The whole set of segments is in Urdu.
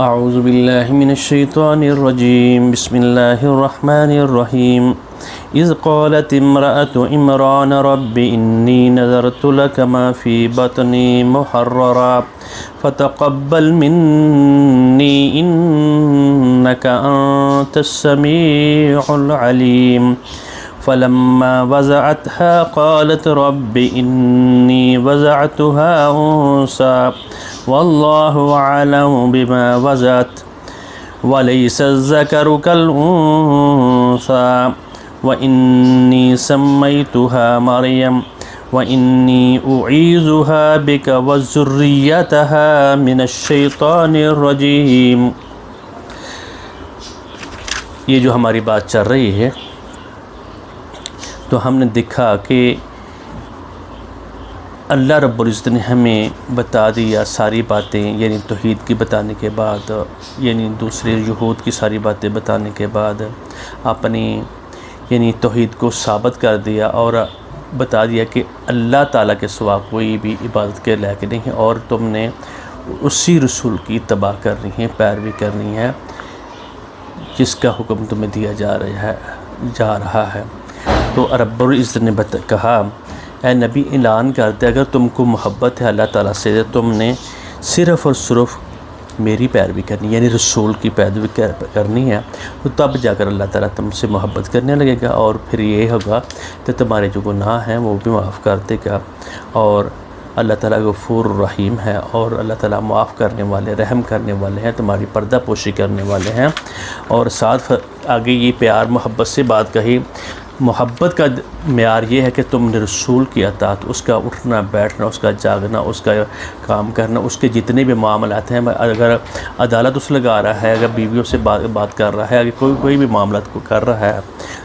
اعوذ باللہ من الشیطان الرجیم بسم اللہ الرحمن الرحیم اذ قالت امرأة عمران رب انی نذرت لك ما فی بطنی محررا فتقبل منی انک انت السمیع العلیم فلما وضعتها قالت رب إني وضعتها أنثى والله أعلم بما وضعت وليس الذكر كالأنثى وإني سميتها مريم وإني أعيذها بك وذريتها من الشيطان الرجيم۔ یہ جو ہماری بات چل رہی ہے تو ہم نے دیکھا کہ اللہ رب العزت نے ہمیں بتا دیا ساری باتیں، یعنی توحید کی بتانے کے بعد، یعنی دوسرے یہود کی ساری باتیں بتانے کے بعد اپنی یعنی توحید کو ثابت کر دیا اور بتا دیا کہ اللہ تعالیٰ کے سوا کوئی بھی عبادت کے لائق نہیں ہے اور تم نے اسی رسول کی اتباع کرنی ہے، پیروی کرنی ہے جس کا حکم تمہیں دیا جا رہا ہے۔ تو رب العزت نے کہا اے نبی اعلان کرتے اگر تم کو محبت ہے اللہ تعالیٰ سے تم نے صرف اور صرف میری پیروی کرنی یعنی رسول کی پیروی کرنی ہے، تو تب جا کر اللہ تعالیٰ تم سے محبت کرنے لگے گا اور پھر یہ ہوگا کہ تمہارے جو گناہ ہیں وہ بھی معاف کر دے گا، اور اللہ تعالیٰ غفور الرحیم ہے اور اللہ تعالیٰ معاف کرنے والے رحم کرنے والے ہیں، تمہاری پردہ پوشی کرنے والے ہیں۔ اور ساتھ آگے یہ پیار محبت سے بات کہی، محبت کا معیار یہ ہے کہ تم نے رسول کی اطاعت، اس کا اٹھنا بیٹھنا، اس کا جاگنا، اس کا کام کرنا، اس کے جتنے بھی معاملات ہیں، اگر عدالت اس لگا رہا ہے، اگر بیویوں سے بات کر رہا ہے، اگر کوئی بھی معاملات کو کر رہا ہے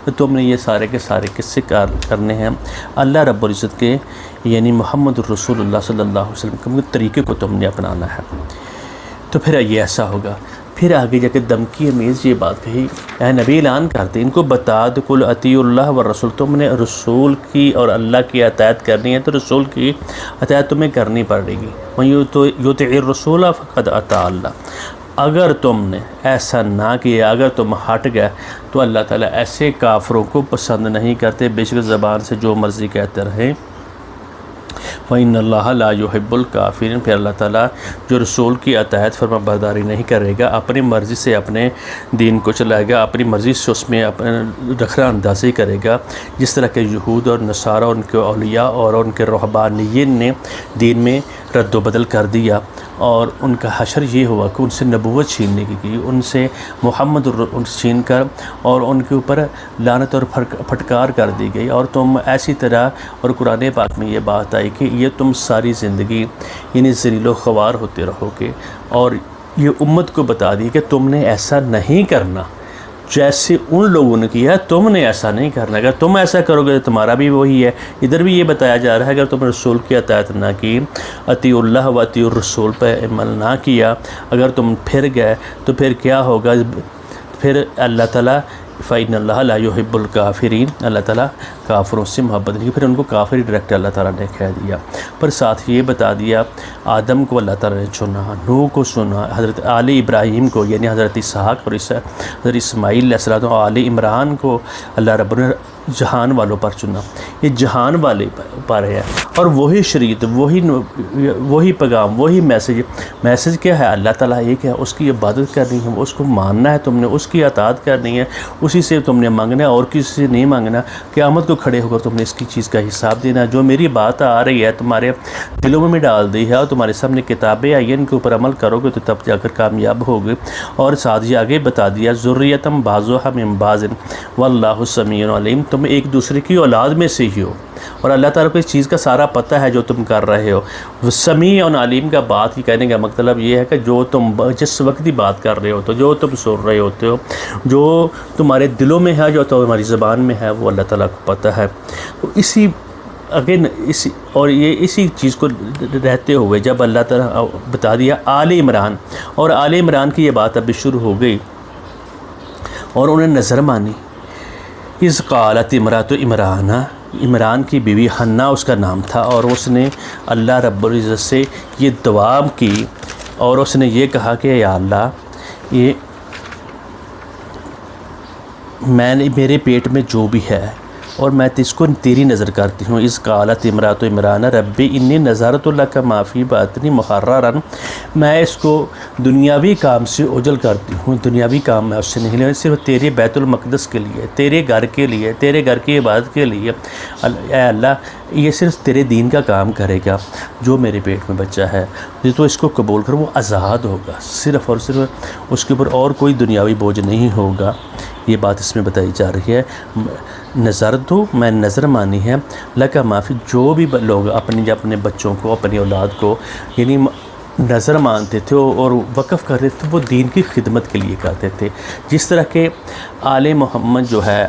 تو تم نے یہ سارے کے سارے کس سے کرنے ہیں؟ اللہ رب العزت کے یعنی محمد الرسول اللہ صلی اللہ علیہ وسلم کے طریقے کو تم نے اپنانا ہے، تو پھر یہ ایسا ہوگا۔ پھر آگے جا کے دمکی امیز یہ بات کہی اے نبی اعلان کرتے ان کو بتا دو قل اطیعوا اللہ والرسول، تم نے رسول کی اور اللہ کی اطاعت کرنی ہے تو رسول کی اطاعت تمہیں کرنی پڑے گی۔ وَمَن یُطِعِ الرَّسُولَ فَقَدْ أَطَاعَ اللَّهَ، اگر تم نے ایسا نہ کیا، اگر تم ہٹ گئے تو اللہ تعالیٰ ایسے کافروں کو پسند نہیں کرتے، بے شک زبان سے جو مرضی کہتے رہیں۔ وَإِنَّ اللَّهَ لَا يُحِبُّ الْكَافِرِينَ، پھر اللہ تعالیٰ جو رسول کی اطاعت فرما برداری نہیں کرے گا، اپنی مرضی سے اپنے دین کو چلائے گا، اپنی مرضی سے اس میں اپنے رخرہ اندازی کرے گا، جس طرح کے یہود اور نصارہ اور ان کے اولیاء اور ان کے رہبانیین نے دین میں رد و بدل کر دیا، اور ان کا حشر یہ ہوا کہ ان سے نبوت چھیننے کی گئی، ان سے محمد چھین کر اور ان کے اوپر لعنت اور پھٹکار کر دی گئی، اور تم ایسی طرح اور قرآن پاک میں یہ بات آئی کہ یہ تم ساری زندگی یعنی ذلیل و خوار ہوتے رہو گے، اور یہ امت کو بتا دی کہ تم نے ایسا نہیں کرنا جیسے ان لوگوں نے کیا، تم نے ایسا نہیں کرنا، اگر تم ایسا کرو گے تو تمہارا بھی وہی ہے۔ ادھر بھی یہ بتایا جا رہا ہے اگر تم رسول کی اطاعت نہ کی، اطیعوا اللہ و اطیعوا الرسول پہ عمل نہ کیا، اگر تم پھر گئے تو پھر کیا ہوگا؟ پھر اللہ تعالیٰ فَإِنَّ اللَّهَ لَا يُحِبُّ الْكَافِرِينَ، اللہ تعالیٰ کافروں سے محبت نہیں، پھر ان کو کافر ڈائریکٹ اللہ تعالیٰ نے کہہ دیا۔ پر ساتھ یہ بتا دیا آدم کو اللہ تعالیٰ نے چنا، نوح کو چنا، حضرت آل ابراہیم کو یعنی حضرت اسحاق اور حضرت اسماعیل علیہ السلام اور آل عمران کو اللہ رب نے جہان والوں پر چنا، یہ جہان والے پر ہے، اور وہی شریعت، وہی پیغام، وہی میسج کیا ہے؟ اللہ تعالیٰ ایک ہے، اس کی عبادت کرنی ہے، اس کو ماننا ہے، تم نے اس کی اطاعت کرنی ہے، اسی سے تم نے مانگنا ہے اور کسی سے نہیں مانگنا۔ قیامت کو کھڑے ہو کر تم نے اس کی چیز کا حساب دینا ہے۔ جو میری بات آ رہی ہے تمہارے دلوں میں ڈال دی ہے اور تمہارے سامنے کتابیں آئی ہیں، ان کے اوپر عمل کرو گے تو تب جا کر کامیاب ہوگے۔ اور ساتھ ہی آگے بتا دیا ذریۃ بعضھا من بعض واللہ سمیع علیم، تم ایک دوسرے کی اولاد میں سے ہی ہو اور اللہ تعالیٰ کو اس چیز کا سارا پتہ ہے جو تم کر رہے ہو۔ سمیع اور علیم کا بات کی کہنے کا مطلب یہ ہے کہ جو تم جس وقت ہی بات کر رہے ہو تو جو تم سن رہے ہوتے ہو، جو تمہارے دلوں میں ہے، جو تمہاری زبان میں ہے، وہ اللہ تعالیٰ کو پتہ ہے۔ تو اسی چیز کو رہتے ہوئے جب اللہ تعالیٰ بتا دیا آل عمران، اور آل عمران کی یہ بات ابھی شروع ہو گئی اور انہیں نظر مانی۔ اذ قالت امرأۃ عمران کی بیوی حنا اس کا نام تھا، اور اس نے اللہ رب العزت سے یہ دعا کی اور اس نے یہ کہا کہ یا اللہ یہ میرے پیٹ میں جو بھی ہے اور میں اس کو تیری نظر کرتی ہوں. اس قالت امرات عمران ربی انی نظرت لک ما فی باطنی محررا، میں اس کو دنیاوی کام سے اوجل کرتی ہوں، دنیاوی کام میں اس سے نہیں لینا، صرف تیرے بیت المقدس کے لیے، تیرے گھر کے لیے، تیرے گھر کی عبادت کے لیے. اے اللہ یہ صرف تیرے دین کا کام کرے گا. جو میرے پیٹ میں بچہ ہے تو اس کو قبول کر، وہ آزاد ہوگا، صرف اور صرف اس کے اوپر اور کوئی دنیاوی بوجھ نہیں ہوگا. یہ بات اس میں بتائی جا رہی ہے. نظر تو میں نظر مانی ہے لکا معافی، جو بھی لوگ اپنے بچوں کو، اپنی اولاد کو یعنی نظر مانتے تھے اور وقف کرتے تھے، وہ دین کی خدمت کے لیے کرتے تھے. جس طرح کہ آل محمد جو ہے،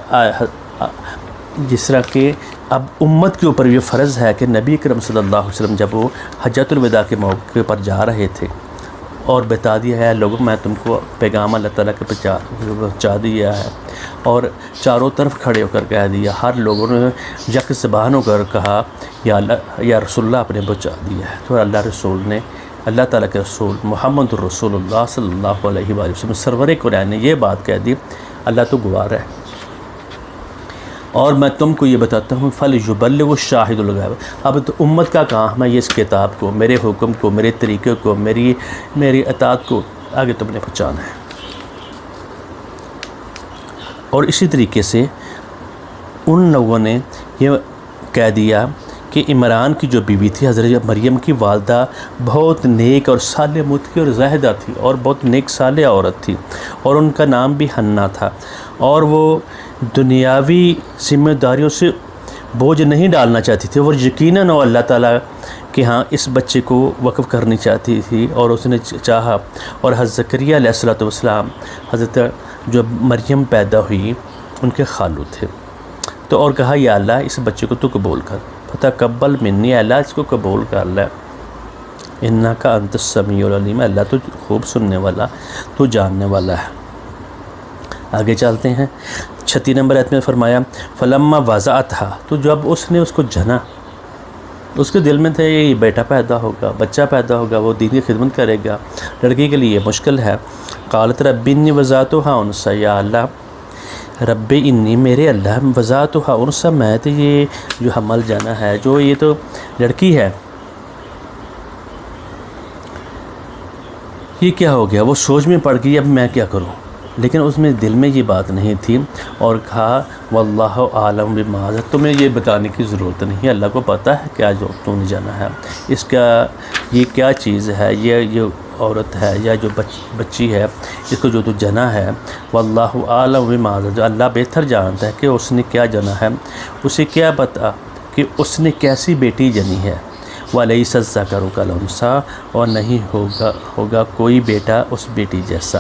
جس طرح کہ اب امت کے اوپر یہ فرض ہے کہ نبی کرم صلی اللہ علیہ وسلم جب وہ حجۃ الوداع کے موقع پر جا رہے تھے اور بتا دیا ہے لوگوں میں تم کو پیغام اللہ تعالیٰ کے پہنچا دیا ہے، اور چاروں طرف کھڑے ہو کر کہہ دیا، ہر لوگوں نے یک زبان ہو کر کہا یا اللہ یا رسول اللہ آپ نے پہنچا دیا ہے. تو اللہ رسول نے، اللہ تعالیٰ کے رسول محمد الرسول اللہ صلی اللہ علیہ وآلہ وسلم سرور قرآن نے یہ بات کہہ دی، اللہ تو گواہ ہے. اور میں تم کو یہ بتاتا ہوں فَلْيُبَلِّغُ الشَّاهِدُ الْغَائِبَ. اب تو امت کا کام ہے یہ اس کتاب کو، میرے حکم کو، میرے طریقے کو، میری اطاعت کو آگے تم نے پہنچانا ہے. اور اسی طریقے سے ان لوگوں نے یہ کہہ دیا کہ عمران کی جو بیوی تھی حضرت مریم کی والدہ بہت نیک اور صالح متقی اور زاہدہ تھی، اور بہت نیک صالح عورت تھی، اور ان کا نام بھی حنا تھا، اور وہ دنیاوی ذمہ داریوں سے بوجھ نہیں ڈالنا چاہتی تھی. وہ یقیناً وہ اللہ تعالیٰ کہ ہاں اس بچے کو وقف کرنی چاہتی تھی، اور اس نے چاہا. اور حضرت زکریا علیہ السلام حضرت جو مریم پیدا ہوئی ان کے خالو تھے، تو اور کہا یا اللہ اس بچے کو تو قبول کر، فتقبل منی، اللہ اس کو قبول کر لے، انک انت السمیع العلیم، اللہ تو خوب سننے والا، تو جاننے والا ہے. آگے چلتے ہیں. 36 نمبر آیت میں فرمایا فلما وضعتھا، تو جب اس نے اس کو جنا، اس کے دل میں تھا یہ بیٹا پیدا ہوگا، بچہ پیدا ہوگا، وہ دین کی خدمت کرے گا، لڑکی کے لیے مشکل ہے. قالت رب انی وضعتھا انثی، یا اللہ رب انی، میرے اللہ وضعتھا انثی، میں تو یہ جو حمل جانا ہے، جو یہ تو لڑکی ہے، یہ کیا ہو گیا. وہ سوچ میں پڑ گئی اب میں کیا کروں، لیکن اس میں دل میں یہ بات نہیں تھی، اور کہا واللہ عالم بما، تمہیں یہ بتانے کی ضرورت نہیں ہے، اللہ کو پتہ ہے کیا جو تم نے جانا ہے، اس کا یہ کیا چیز ہے، یہ عورت ہے یا جو بچی ہے، اس کو جو تو جنا ہے. واللہ عالم بما، جو اللہ بہتر جانتا ہے کہ اس نے کیا جنا ہے، اسے کیا پتہ کہ اس نے کیسی بیٹی جنی ہے. وَلَيْسَ الذَّكَرُ كَالْأُنثَىٰ، اور نہیں ہوگا کوئی بیٹا اس بیٹی جیسا.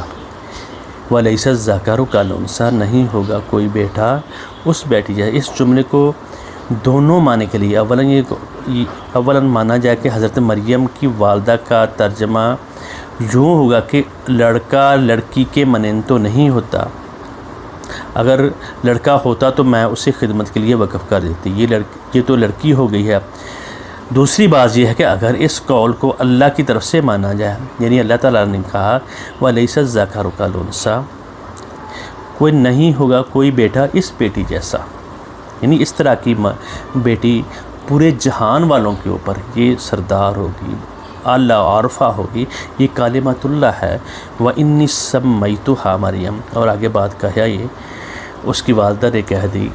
وَلَيْسَ الذَّكَرُ كَالْأُنثَىٰ، نہیں ہوگا کوئی بیٹا اس بیٹی جیسا. اس جملے کو دونوں معنی کے لیے اولاً مانا جائے کہ حضرت مریم کی والدہ کا ترجمہ یوں ہوگا کہ لڑکا لڑکی کے مانند تو نہیں ہوتا، اگر لڑکا ہوتا تو میں اسے خدمت کے لیے وقف کر دیتی، یہ تو لڑکی ہو گئی ہے. دوسری بات یہ ہے کہ اگر اس قول کو اللہ کی طرف سے مانا جائے، یعنی اللہ تعالیٰ نے کہا وَلَيْسَ الذَّكَرُ كَالْأُنثَىٰ، کوئی نہیں ہوگا کوئی بیٹا اس بیٹی جیسا، یعنی اس طرح کی بیٹی پورے جہان والوں کے اوپر یہ سردار ہوگی، اعلیٰ عارفہ ہوگی، یہ کلمۃ اللہ ہے. وَإِنِّي سَمَّيْتُهَا مریم، اور آگے بات کہا یہ اس کی والدہ نے کہہ دی،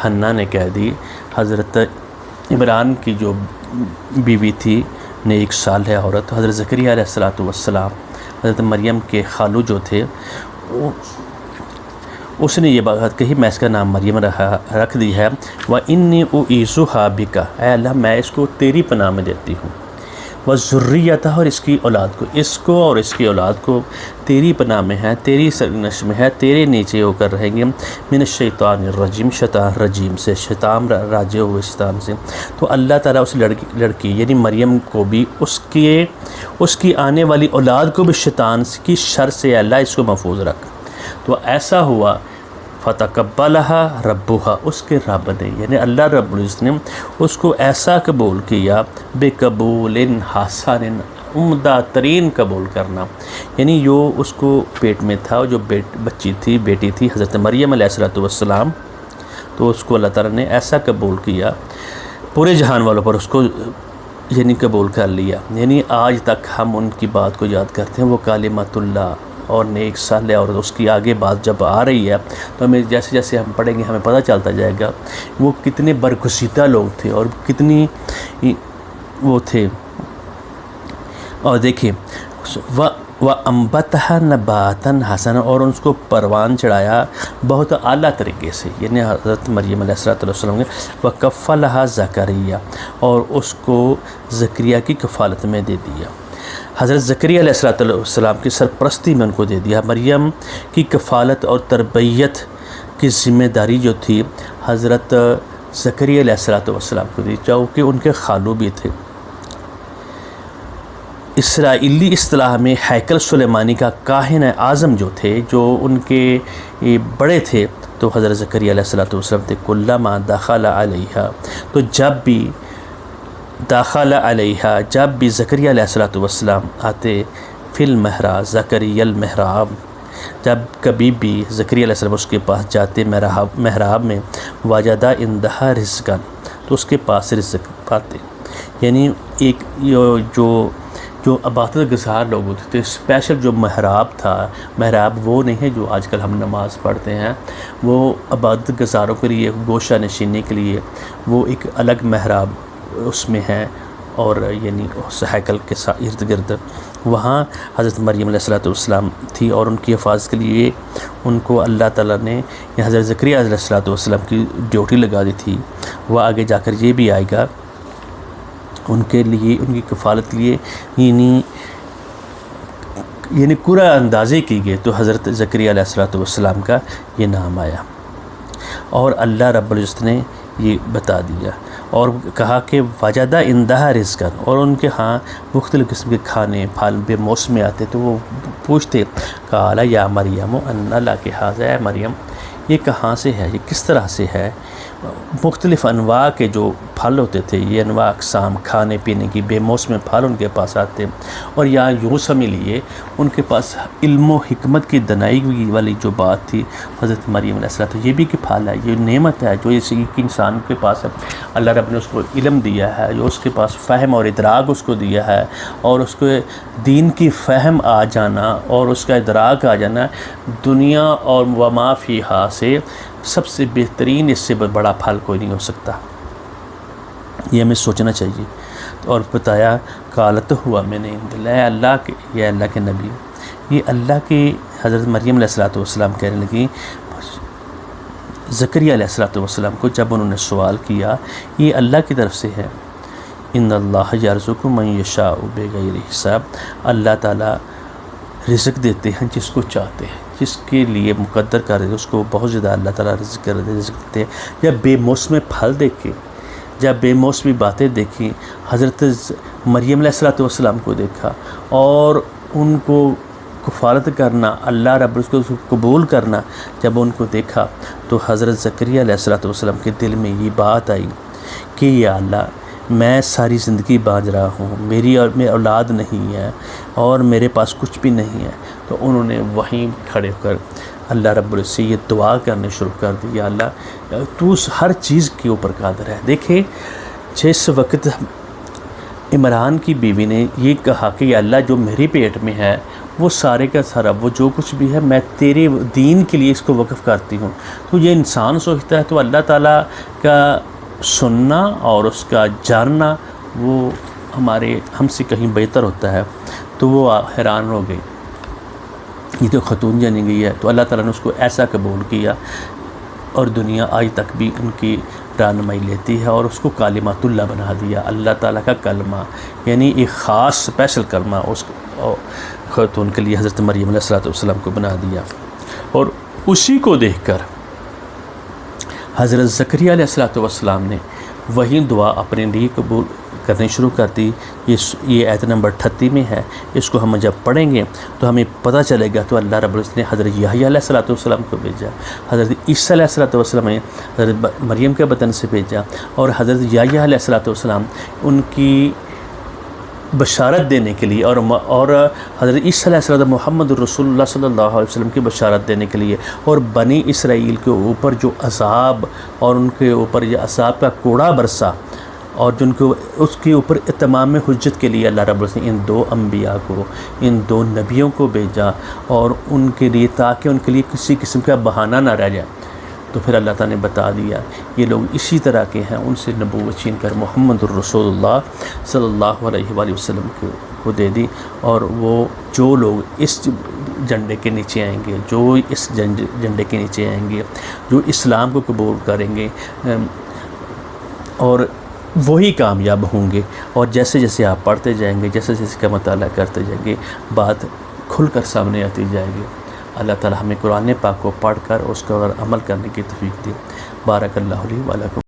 حنا نے کہہ دی، حضرت عمران کی جو بیوی تھی نیک صالح عورت، حضرت زکریا علیہ السلام حضرت مریم کے خالو جو تھے، اس نے یہ بات کہی میں اس کا نام مریم رکھ دی ہے. وَإِنِّي أُعِيذُهَا بِكَ، اے اللہ میں اس کو تیری پناہ میں دیتی ہوں، وَذُرِّيَّتَهَا، اور اس کی اولاد کو، اس کو اور اس کی اولاد کو تیری پناہ میں ہے، تیری سرگنش میں ہے، تیرے نیچے ہو کر رہیں گے. من الشیطان الرجیم، شیطان رجیم سے، شیطان راجے ہوئے شیطان سے. تو اللہ تعالیٰ اس لڑکی یعنی مریم کو بھی اس کی آنے والی اولاد کو بھی شیطان کی شر سے اللہ اس کو محفوظ رکھ. تو ایسا ہوا فتقبلها ربها، اس کے رب نے یعنی اللہ رب العزت نے اس کو ایسا قبول کیا، بے قبول حسن، عمدہ ترین قبول کرنا، یعنی جو اس کو پیٹ میں تھا، جو بچی تھی، بیٹی تھی حضرت مریم علیہ السلام، تو اس کو اللہ تعالیٰ نے ایسا قبول کیا، پورے جہان والوں پر اس کو یعنی قبول کر لیا۔ یعنی آج تک ہم ان کی بات کو یاد کرتے ہیں، وہ کلمۃ اللہ اور نیک صالح، اور اس کی آگے بات جب آ رہی ہے تو ہمیں جیسے جیسے ہم پڑھیں گے ہمیں پتہ چلتا جائے گا وہ کتنے برگزیدہ لوگ تھے اور کتنی وہ تھے۔ اور دیکھیں وَأَنبَتَهَا نَبَاتًا حَسَنًا، اور اس کو پروان چڑھایا بہت اعلیٰ طریقے سے، یعنی حضرت مریم علیہ السلام نے وَكَفَّلَهَا زَكَرِيَّا، اور اس کو زکریا کی کفالت میں دے دیا، حضرت زکریا علیہ السلام کی سرپرستی میں ان کو دے دیا۔ مریم کی کفالت اور تربیت کی ذمہ داری جو تھی حضرت زکریا علیہ السلام کو دی، چونکہ ان کے خالو بھی تھے۔ اسرائیلی اصطلاح میں ہیکل سلیمانی کا کاہن اعظم جو تھے، جو ان کے بڑے تھے، تو حضرت زکریا علیہ السلام تھے۔ کلما دخل علیہا، تو جب بھی داخل علیہا، جب بھی زکریا علیہ السلام آتے، فی المحراب، زکریا المحراب، جب کبھی بھی زکریا علیہ السلام اس کے پاس جاتے محراب میں، وجدہ عندہا رزقا، تو اس کے پاس رزق پاتے۔ یعنی ایک جو عبادت گزار لوگ ہوتے تھے، اسپیشل جو محراب تھا، محراب وہ نہیں ہے جو آج کل ہم نماز پڑھتے ہیں، وہ عبادت گزاروں کے لیے، گوشہ نشینی کے لیے وہ ایک الگ محراب اس میں ہے، اور یعنی اس ہیکل کے ارد گرد وہاں حضرت مریم علیہ السلام تھی، اور ان کی حفاظت کے لیے ان کو اللہ تعالیٰ نے حضرت زکریا علیہ السلام کی ڈیوٹی لگا دی تھی۔ وہ آگے جا کر یہ بھی آئے گا ان کے لیے، ان کی کفالت کے لیے یعنی قرعہ اندازی کی گئی، تو حضرت زکریا علیہ السلام کا یہ نام آیا، اور اللہ رب العزت نے یہ بتا دیا اور کہا کہ وجدہ عندہا رزقا، اور ان کے ہاں مختلف قسم کے کھانے پھل بے موسم آتے، تو وہ پوچھتے، قال یا مریم ان لک ھذا، اے مریم یہ کہاں سے ہے، یہ کس طرح سے ہے۔ مختلف انواع کے جو پھل ہوتے تھے، یہ انواع اقسام کھانے پینے کی بے موسم پھل ان کے پاس آتے، اور یہاں یوں سمجھ لیے ان کے پاس علم و حکمت کی دنائی والی جو بات تھی حضرت مریم علیہ السلام، یہ بھی کہ پھل ہے، یہ نعمت ہے جو اس انسان کے پاس ہے، اللہ رب نے اس کو علم دیا ہے، جو اس کے پاس فہم اور ادراک اس کو دیا ہے، اور اس کو دین کی فہم آ جانا اور اس کا ادراک آ جانا، دنیا اور وما فیہا سے سب سے بہترین، اس سے بڑا پھل کوئی نہیں ہو سکتا، یہ ہمیں سوچنا چاہیے۔ اور بتایا قالت ہوا میں نے اللہ کے نبی، یہ اللہ کی حضرت مریم علیہ السلام کہنے لگی زکریا علیہ السلام کو، جب انہوں نے سوال کیا، یہ اللہ کی طرف سے ہے، ان اللہ یرزق من یشاء بغیر حساب، اللہ تعالیٰ رزق دیتے ہیں جس کو چاہتے ہیں، جس کے لیے مقدر کر رہے اس کو بہت زیادہ اللہ تعالیٰ رزق دیتے ہیں۔ جب بے موسم پھل دیکھیں، جب بے موسمی باتیں دیکھیں، حضرت مریم علیہ السلام کو دیکھا اور ان کو کفالت کرنا، اللہ رب اس کو قبول کرنا، جب ان کو دیکھا تو حضرت زکریا علیہ السلام کے دل میں یہ بات آئی کہ یا اللہ، میں ساری زندگی باز رہا ہوں، میری اولاد نہیں ہے اور میرے پاس کچھ بھی نہیں ہے، تو انہوں نے وہیں کھڑے ہو کر اللہ رب العزت سے یہ دعا کرنے شروع کر دی، یا اللہ تو ہر چیز کے اوپر قادر ہے۔ دیکھیں جس وقت عمران کی بیوی نے یہ کہا کہ یا اللہ جو میری پیٹ میں ہے وہ سارے کا سارا، وہ جو کچھ بھی ہے میں تیرے دین کے لیے اس کو وقف کرتی ہوں، تو یہ انسان سوچتا ہے، تو اللہ تعالیٰ کا سننا اور اس کا جاننا وہ ہم سے کہیں بہتر ہوتا ہے، تو وہ حیران ہو گئی، یہ تو خاتون جانی گئی ہے، تو اللہ تعالیٰ نے اس کو ایسا قبول کیا، اور دنیا آج تک بھی ان کی رہنمائی لیتی ہے، اور اس کو کلمۃ اللہ بنا دیا، اللہ تعالیٰ کا کلمہ، یعنی ایک خاص اسپیشل کلمہ اس خاتون کے لیے حضرت مریم علیہ السلام کو بنا دیا۔ اور اسی کو دیکھ کر حضرت زکریا علیہ السلام نے وہی دعا اپنے لیے قبول کرنی شروع کر دی۔ یہ آیت نمبر 38 میں ہے، اس کو ہم جب پڑھیں گے تو ہمیں پتہ چلے گا، تو اللہ رب العزت نے حضرت یحییٰ علیہ السلام کو بھیجا، حضرت عیسیٰ علیہ السلام نے حضرت مریم کے بطن سے بھیجا، اور حضرت یحییٰ علیہ السلام ان کی بشارت دینے کے لیے اور حضرت عیسیٰ علیہ السلام محمد الرسول اللہ صلی اللہ علیہ وسلم کی بشارت دینے کے لیے، اور بنی اسرائیل کے اوپر جو عذاب اور ان کے اوپر یہ عذاب کا کوڑا برسا، اور جن کو اس کے اوپر اتمام حجت کے لیے اللہ رب العزت نے ان دو انبیاء کو، ان دو نبیوں کو بھیجا، اور ان کے لیے تاکہ ان کے لیے کسی قسم کا بہانہ نہ رہ جائے۔ تو پھر اللہ تعالیٰ نے بتا دیا یہ لوگ اسی طرح کے ہیں، ان سے نبوت چھین کر محمد الرسول اللہ صلی اللہ علیہ وآلہ وسلم کو دے دی، اور وہ جو لوگ اس جھنڈے کے نیچے آئیں گے، جو اس جھنڈے کے نیچے آئیں گے، جو اسلام کو قبول کریں گے، اور وہی کامیاب ہوں گے۔ اور جیسے جیسے آپ پڑھتے جائیں گے، جیسے جیسے کا مطالعہ کرتے جائیں گے، بات کھل کر سامنے آتی جائے گی۔ اللہ تعالی ہمیں قرآن پاک کو پڑھ کر اس پر عمل کرنے کی توفیق دے۔ بارک اللہ علیہ ولکم۔